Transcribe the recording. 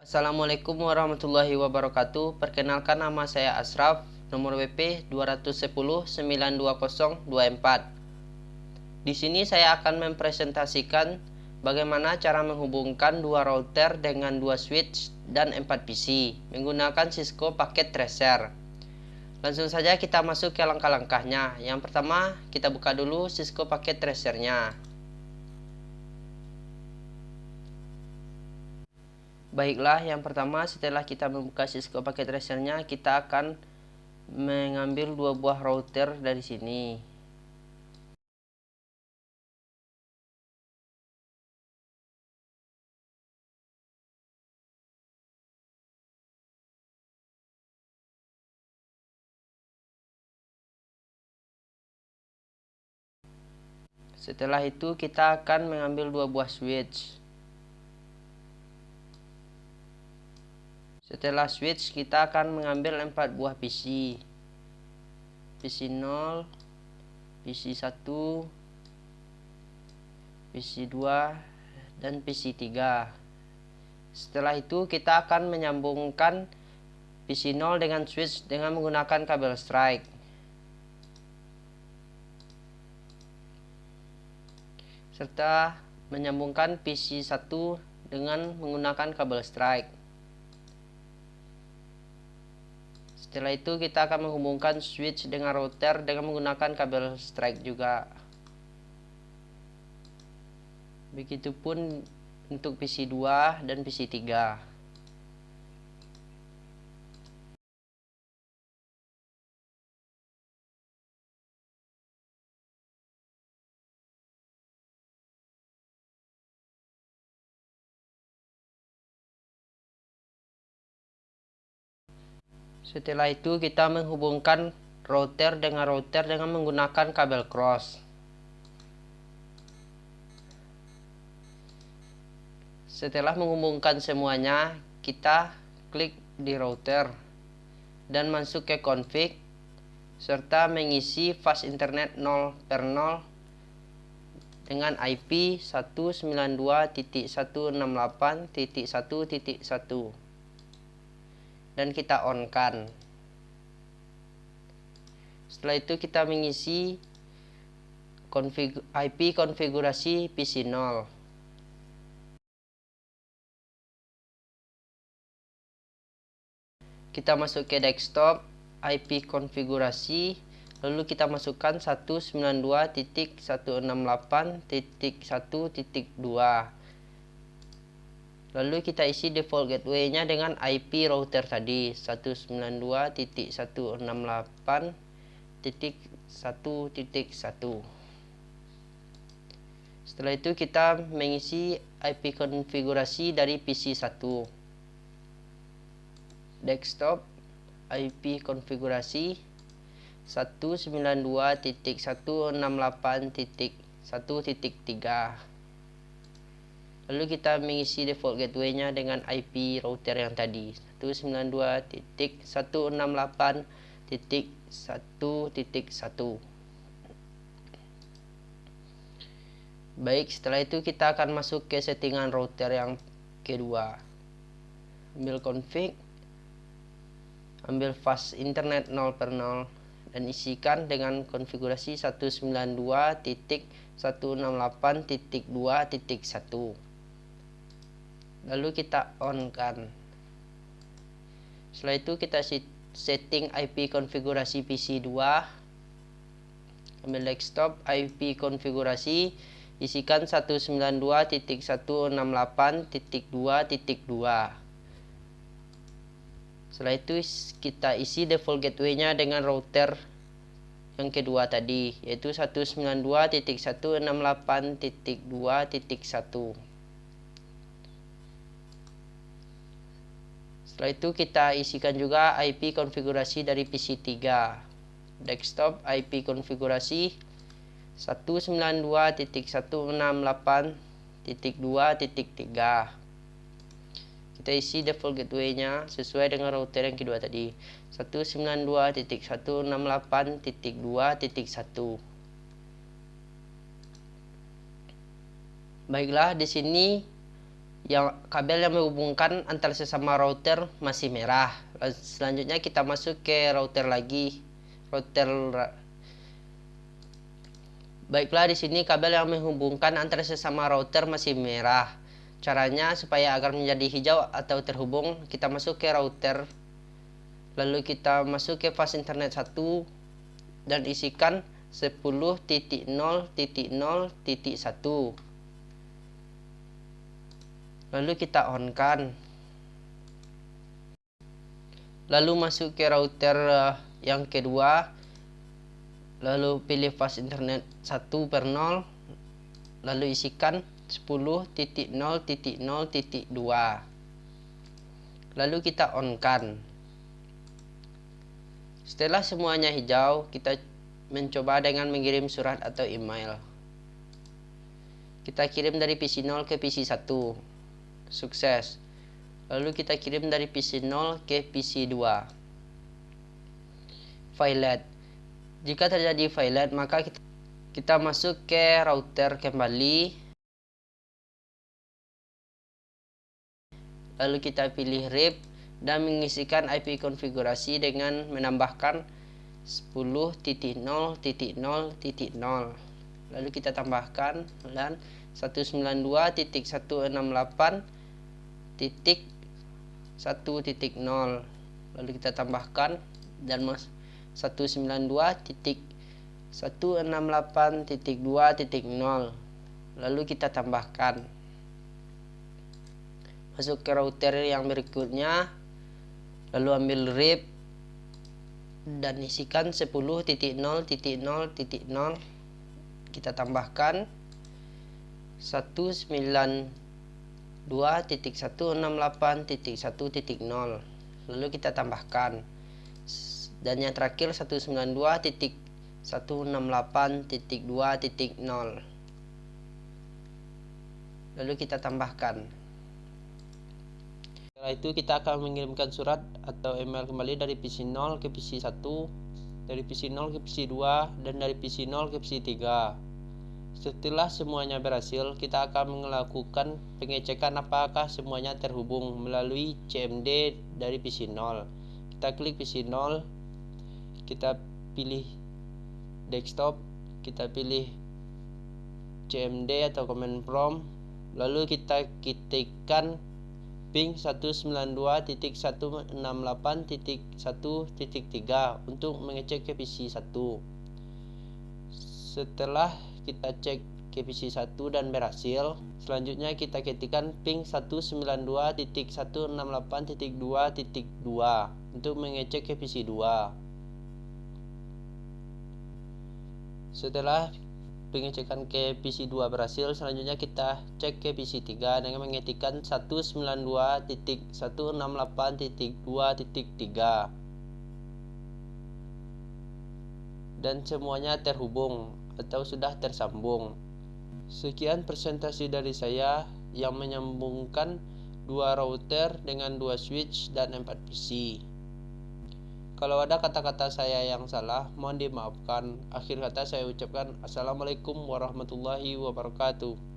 Assalamualaikum warahmatullahi wabarakatuh. Perkenalkan, nama saya Asraf, nomor WP 210920224. Di sini saya akan mempresentasikan bagaimana cara menghubungkan dua router dengan dua switch dan 4 PC menggunakan Cisco paket tracer. Langsung saja kita masuk ke langkah-langkahnya. Yang pertama, kita buka dulu Cisco paket tracernya. Baiklah, yang pertama setelah kita membuka Cisco paket tracernya, kita akan mengambil dua buah router dari sini. Setelah itu kita akan mengambil dua buah switch. Setelah switch, kita akan mengambil 4 buah PC. PC 0, PC 1, PC 2, dan PC 3. Setelah itu kita akan menyambungkan PC 0 dengan switch dengan menggunakan kabel strike. Serta menyambungkan PC 1 dengan menggunakan kabel strike. Setelah itu kita akan menghubungkan switch dengan router dengan menggunakan kabel strike juga. Begitupun untuk PC 2 dan PC 3. Setelah itu kita menghubungkan router dengan menggunakan kabel cross. Setelah menghubungkan semuanya, kita klik di router dan masuk ke config serta mengisi fast internet 0/0 dengan IP 192.168.1.1 dan kita on-kan. Setelah itu kita mengisi IP konfigurasi PC 0. Kita masuk ke desktop, IP konfigurasi, lalu kita masukkan 192.168.1.2. Lalu kita isi default gateway-nya dengan IP router tadi 192.168.1.1. Setelah itu kita mengisi IP konfigurasi dari PC 1. Desktop, IP konfigurasi 192.168.1.3. Lalu kita mengisi default gateway-nya dengan IP router yang tadi 192.168.1.1. Baik, setelah itu kita akan masuk ke settingan router yang kedua. Ambil config, ambil fast internet 0/0 dan isikan dengan konfigurasi 192.168.2.1. Lalu kita on-kan. Setelah itu kita setting IP konfigurasi PC 2. Ambil desktop, IP konfigurasi, isikan 192.168.2.2. Setelah itu kita isi default gateway-nya dengan router yang kedua tadi, yaitu 192.168.2.1. Setelah itu kita isikan juga IP konfigurasi dari PC 3. Desktop, IP konfigurasi 192.168.2.3. Kita isi default gateway-nya sesuai dengan router yang kedua tadi, 192.168.2.1. Baiklah, di sini yang kabel yang menghubungkan antar sesama router masih merah. Selanjutnya kita masuk ke router lagi. Baiklah, di sini kabel yang menghubungkan antara sesama router masih merah. Caranya supaya agar menjadi hijau atau terhubung, kita masuk ke router. Lalu kita masuk ke fast internet 1 dan isikan 10.0.0.1. Lalu kita on kan. Lalu masuk ke router yang kedua. Lalu pilih fast internet 1/0. Lalu isikan 10.0.0.2. Lalu kita on kan. Setelah semuanya hijau, kita mencoba dengan mengirim surat atau email. Kita kirim dari PC 0 ke PC 1. Sukses. Lalu kita kirim dari PC 0 ke PC 2. Violet. Jika terjadi violet, maka kita masuk ke router kembali. Lalu kita pilih RIP dan mengisikan IP konfigurasi dengan menambahkan 10.0.0.0. Lalu kita tambahkan LAN 192.168.1.0. Lalu kita tambahkan dan 192.168.2.0. Lalu kita tambahkan. Masuk ke router yang berikutnya. Lalu ambil RIP dan isikan 10.0.0.0. Kita tambahkan 192.168.1.0. Lalu kita tambahkan. Dan yang terakhir 192.168.2.0. Lalu kita tambahkan. Setelah itu kita akan mengirimkan surat atau email kembali dari PC 0 ke PC 1, dari PC 0 ke PC 2, dan dari PC 0 ke PC 3. Setelah semuanya berhasil, kita akan melakukan pengecekan apakah semuanya terhubung melalui CMD dari PC 0. Kita klik PC 0, kita pilih desktop, kita pilih CMD atau command prompt, lalu kita ketikkan ping 192.168.1.3 untuk mengecek ke PC 1. Setelah kita cek ke PC 1 dan berhasil, selanjutnya kita ketikkan ping 192.168.2.2 untuk mengecek ke PC 2. Setelah pengecekan ke PC 2 berhasil, selanjutnya kita cek ke PC 3 dengan mengetikkan 192.168.2.3 dan semuanya terhubung atau sudah tersambung. Sekian presentasi dari saya yang menyambungkan 2 router dengan 2 switch dan 4 PC. Kalau ada kata-kata saya yang salah, mohon dimaafkan. Akhir kata saya ucapkan Assalamualaikum warahmatullahi wabarakatuh.